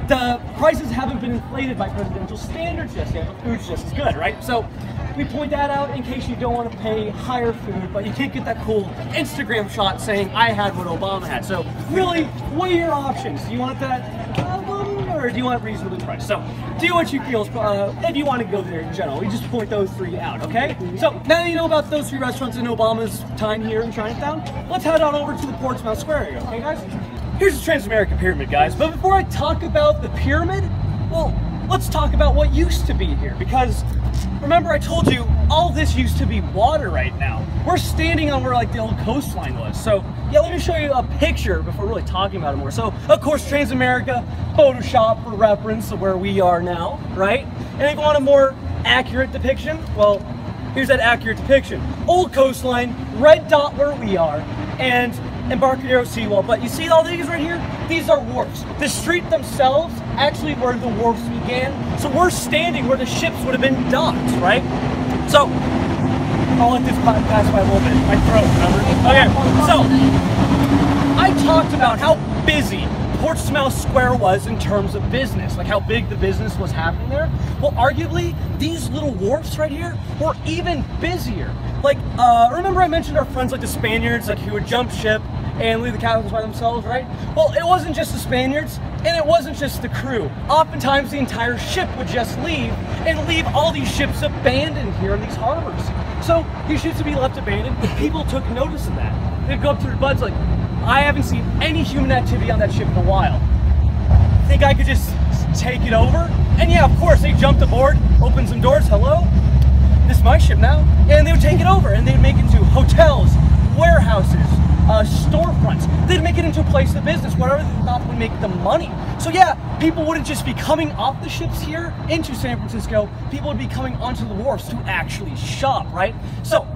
the prices haven't been inflated by presidential standards just yet, but food's just as good, right? So we point that out in case you don't want to pay higher food, but you can't get that cool Instagram shot saying I had what Obama had. So really, what are your options? Do you want that or do you want reasonably priced? So do what you feel if you want to go there in general. We just point those three out, okay? So now that you know about those three restaurants in Obama's time here in Chinatown, let's head on over to the Portsmouth Square area, okay guys? Here's the Transamerica Pyramid, guys. But before I talk about the pyramid, well, let's talk about what used to be here, because remember I told you all this used to be water right now. We're standing on where like the old coastline was. So yeah, let me show you a picture before really talking about it more. So of course Transamerica, Photoshop for reference of where we are now, right? And if you want a more accurate depiction, well, here's that accurate depiction. Old coastline, red dot where we are, and Embarcadero seawall. But you see all these right here? These are wharfs. The street themselves actually where the wharfs began. So we're standing where the ships would have been docked, right? So I'll let this pass by a little bit. My throat, remember? Okay, so I talked about how busy Portsmouth Square was in terms of business, like how big the business was happening there. Well, arguably, these little wharfs right here were even busier. Like, remember I mentioned our friends like the Spaniards, like who would jump ship and leave the cabins by themselves, right? Well, it wasn't just the Spaniards, and it wasn't just the crew. Oftentimes, the entire ship would just leave, and leave all these ships abandoned here in these harbors. So, these ships would be left abandoned, and people took notice of that. They'd go up to their buds like, I haven't seen any human activity on that ship in a while. think I could just take it over? And yeah, of course, they jumped aboard, opened some doors, hello? This is my ship now. And they would take it over, and they'd make it into hotels, warehouses, storefronts. They'd make it into a place of business, whatever they thought would make them money. So yeah, people wouldn't just be coming off the ships here into San Francisco, people would be coming onto the wharfs to actually shop, right? So,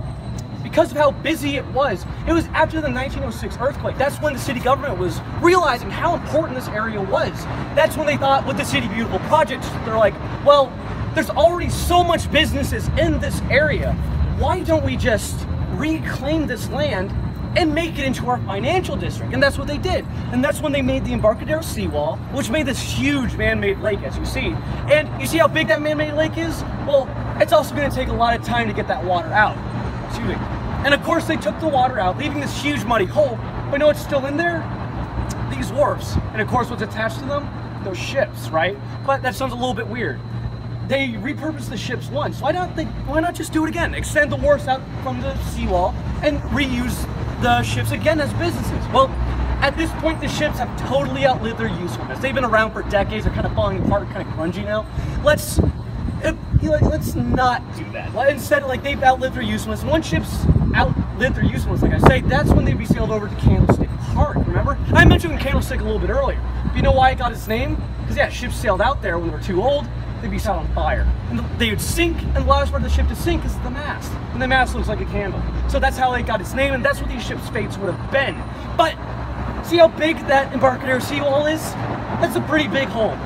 because of how busy it was after the 1906 earthquake. That's when the city government was realizing how important this area was. That's when they thought, with the City Beautiful project, they're like, well, there's already so much businesses in this area. Why don't we just reclaim this land and make it into our financial district? And that's what they did. And that's when they made the Embarcadero seawall, which made this huge man-made lake, as you see. And you see how big that man-made lake is? Well, it's also going to take a lot of time to get that water out. Excuse me. And of course, they took the water out, leaving this huge muddy hole. But you know what's still in there? These wharfs. And of course, what's attached to them? Those ships, right? But that sounds a little bit weird. They repurposed the ships once. Why not just do it again? Extend the wharfs out from the seawall and reuse the ships again as businesses. Well, at this point, the ships have totally outlived their usefulness. They've been around for decades. They're kind of falling apart, kind of grungy now. Let's not do that. Instead, like, they've outlived their usefulness. And once ships outlive their usefulness, like I say, that's when they'd be sailed over to Candlestick Park, remember? I mentioned Candlestick a little bit earlier. But you know why it got its name? Because yeah, ships sailed out there when they were too old, they'd be set on fire. And they would sink, and the last part of the ship to sink is the mast. And the mast looks like a candle. So that's how it got its name, and that's what these ships' fates would have been. But see how big that Embarcadero seawall is? That's a pretty big hole.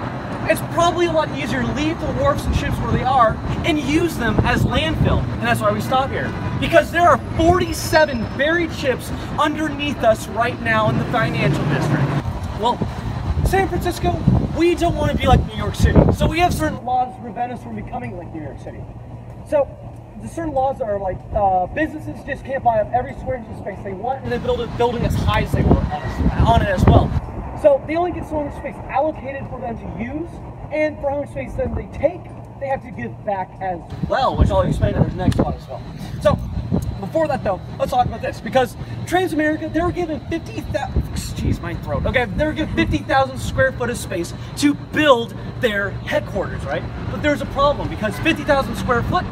It's probably a lot easier to leave the wharfs and ships where they are and use them as landfill. And that's why we stop here. Because there are 47 buried ships underneath us right now in the financial district. Well, San Francisco, we don't want to be like New York City. So we have certain laws to prevent us from becoming like New York City. So the certain laws are like businesses just can't buy up every square inch of space they want and then build a building as high as they want on it as well. So they only get so much space allocated for them to use, and for how much space then they take, they have to give back as well, which I'll explain in the next one as well. So before that though, let's talk about this, because Transamerica, they were given 50,000, jeez, my throat. Okay, they were given 50,000 square foot of space to build their headquarters, right? But there's a problem, because 50,000 square foot,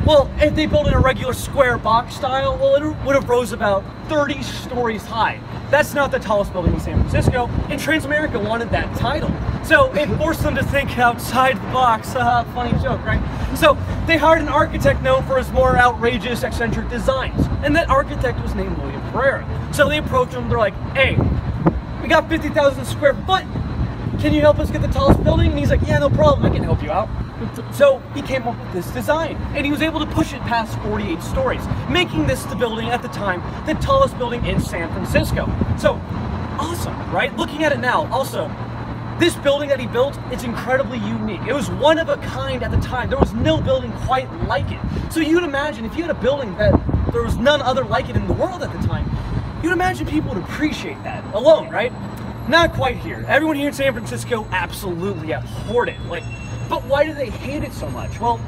well, if they built in a regular square box style, well, it would have rose about 30 stories high. That's not the tallest building in San Francisco, and Transamerica wanted that title. So it forced them to think outside the box. Funny joke, right? So they hired an architect known for his more outrageous, eccentric designs. And that architect was named William Pereira. So they approached him, they're like, hey, we got 50,000 square foot. Can you help us get the tallest building? And he's like, yeah, no problem, I can help you out. So he came up with this design, and he was able to push it past 48 stories, making this the building at the time, the tallest building in San Francisco. So awesome, right? Looking at it now, also, this building that he built, it's incredibly unique. It was one of a kind at the time. There was no building quite like it. So you'd imagine if you had a building that there was none other like it in the world at the time, you'd imagine people would appreciate that alone, right? Not quite here. Everyone here in San Francisco absolutely abhorred it. But why do they hate it so much? Well,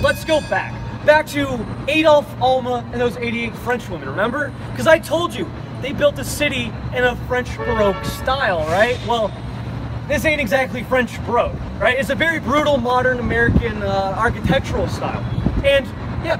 let's go back to Adolphe, Alma, and those 88 French women, remember? Because I told you, they built the city in a French Baroque style, right? Well, this ain't exactly French Baroque, right? It's a very brutal, modern American architectural style. And yeah,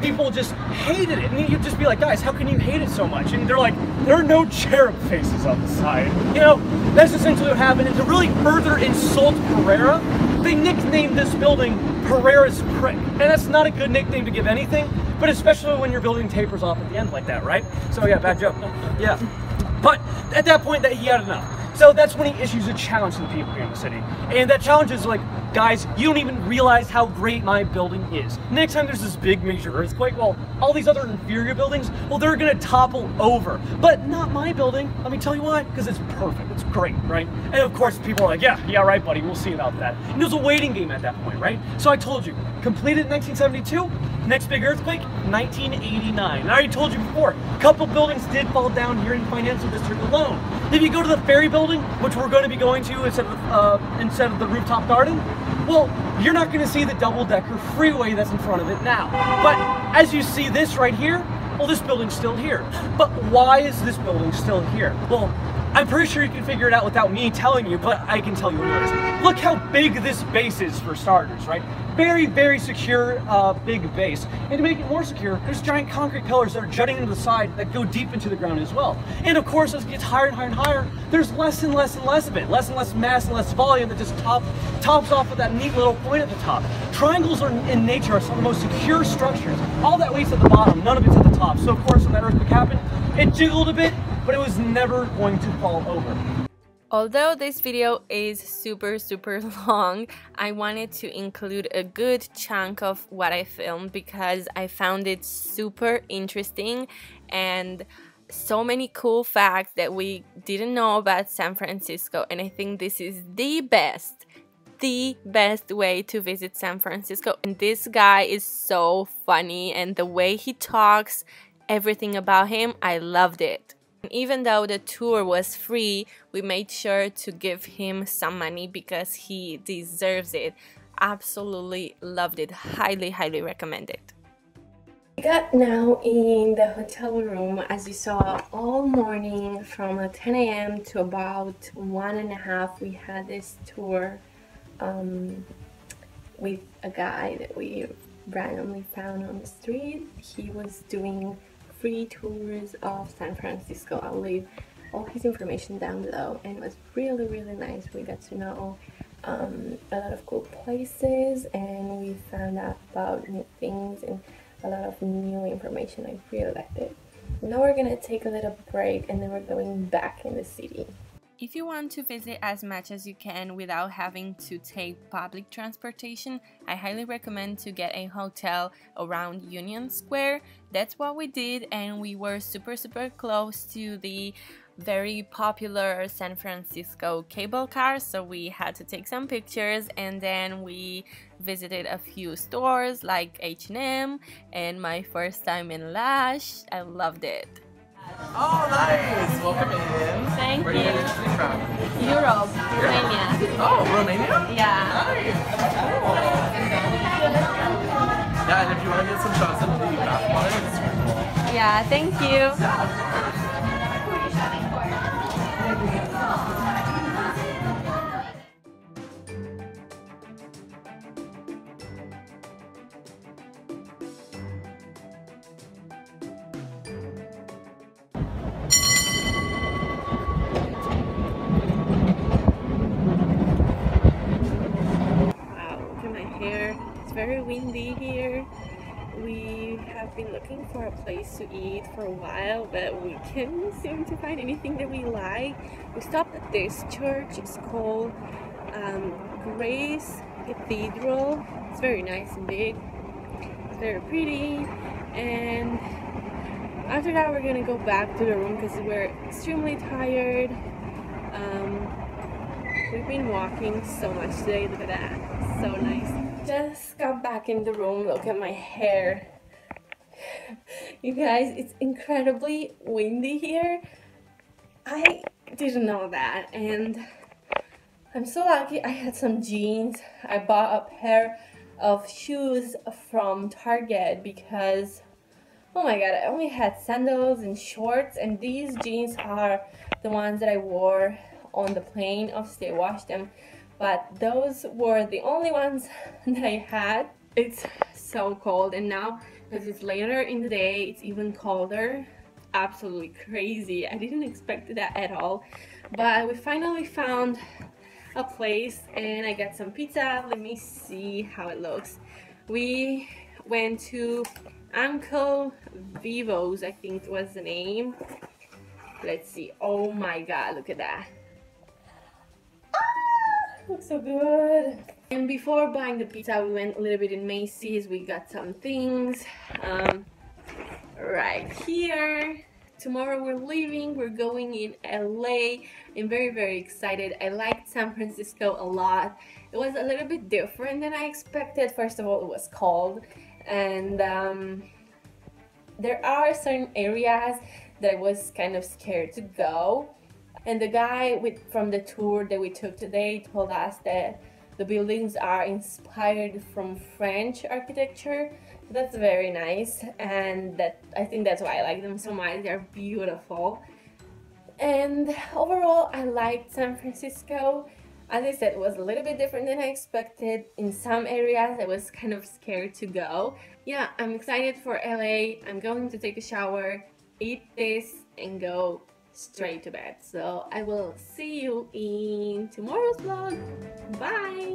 people just hated it. And you'd just be like, guys, how can you hate it so much? And they're like, there are no cherub faces on the side. You know, that's essentially what happened. And to really further insult Pereira, they nicknamed this building Pereira's Prick. And that's not a good nickname to give anything, but especially when you're building tapers off at the end like that, right? So yeah, bad joke. Yeah. But at that point, that he had enough. So that's when he issues a challenge to the people here in the city. And that challenge is like, guys, you don't even realize how great my building is. Next time there's this big major earthquake, well, all these other inferior buildings, well, they're gonna topple over. But not my building. Let me tell you why, because it's perfect, it's great, right? And of course, people are like, yeah, right, buddy, we'll see about that. And it was a waiting game at that point, right? So I told you, completed in 1972, next big earthquake, 1989. And I already told you before, a couple buildings did fall down here in the financial district alone. If you go to the ferry building, which we're going to be going to instead of the rooftop garden, well, you're not going to see the double-decker freeway that's in front of it now. But as you see this right here, well, this building's still here. But why is this building still here? Well, I'm pretty sure you can figure it out without me telling you, but I can tell you anyways. Look how big this base is for starters, right? Very, very secure, big base. And to make it more secure, there's giant concrete pillars that are jutting into the side that go deep into the ground as well. And of course, as it gets higher and higher and higher, there's less and less and less of it. Less and less mass and less volume that just tops off with that neat little point at the top. Triangles are, in nature, are some of the most secure structures. All that weight's at the bottom, none of it's at the top. So of course, when that earthquake happened, it jiggled a bit, but it was never going to fall over. Although this video is super long, I wanted to include a good chunk of what I filmed because I found it super interesting and so many cool facts that we didn't know about San Francisco, and I think this is the best way to visit San Francisco. And this guy is so funny, and the way he talks, everything about him, I loved it. Even though the tour was free, we made sure to give him some money because he deserves it. Absolutely loved it. Highly recommend it. We got now in the hotel room, as you saw, all morning from 10 a.m. to about 1:30. We had this tour with a guy that we randomly found on the street. He was doing free tours of San Francisco. I'll leave all his information down below, and it was really nice. We got to know a lot of cool places, and we found out about new things and a lot of new information. I really liked it. Now we're gonna take a little break and then we're going back in the city. If you want to visit as much as you can without having to take public transportation, I highly recommend to get a hotel around Union Square. That's what we did, and we were super close to the very popular San Francisco cable car, so we had to take some pictures, and then we visited a few stores like H&M and my first time in Lash. I loved it. Oh, nice! Welcome in. Thank Where are you you. guys actually from? Europe, Romania. Oh, Romania? Yeah. Nice! Cool. Yeah, and if you want to get some shots of the bath water, it's super cool. Yeah, thank you. Very windy here. We have been looking for a place to eat for a while, but we can't seem to find anything that we like. We stopped at this church. It's called Grace Cathedral. It's very nice and big. It's very pretty. And after that, we're gonna go back to the room because we're extremely tired. We've been walking so much today. Look at that. So nice. Just got back in the room. Look at my hair. You guys, it's incredibly windy here. I didn't know that, and I'm so lucky I had some jeans. I bought a pair of shoes from Target because, oh my god, I only had sandals and shorts, and these jeans are the ones that I wore on the plane. Obviously I washed them, but those were the only ones that I had. It's so cold, and now because it's later in the day, it's even colder. Absolutely crazy. I didn't expect that at all, but we finally found a place and I got some pizza. Let me see how it looks. We went to Uncle Vivo's, I think was the name. Let's see. Oh my god, look at that. Looks so good. And before buying the pizza, we went a little bit in Macy's. We got some things right here. Tomorrow we're leaving. We're going in LA. I'm very excited. I liked San Francisco a lot. It was a little bit different than I expected. First of all, it was cold, and there are certain areas that I was kind of scared to go. And the guy from the tour that we took today told us that the buildings are inspired from French architecture. That's very nice, and I think that's why I like them so much. They're beautiful. And overall, I liked San Francisco. As I said, it was a little bit different than I expected. In some areas, I was kind of scared to go. Yeah, I'm excited for LA. I'm going to take a shower, eat this, and go straight to bed. So I will see you in tomorrow's vlog. Bye!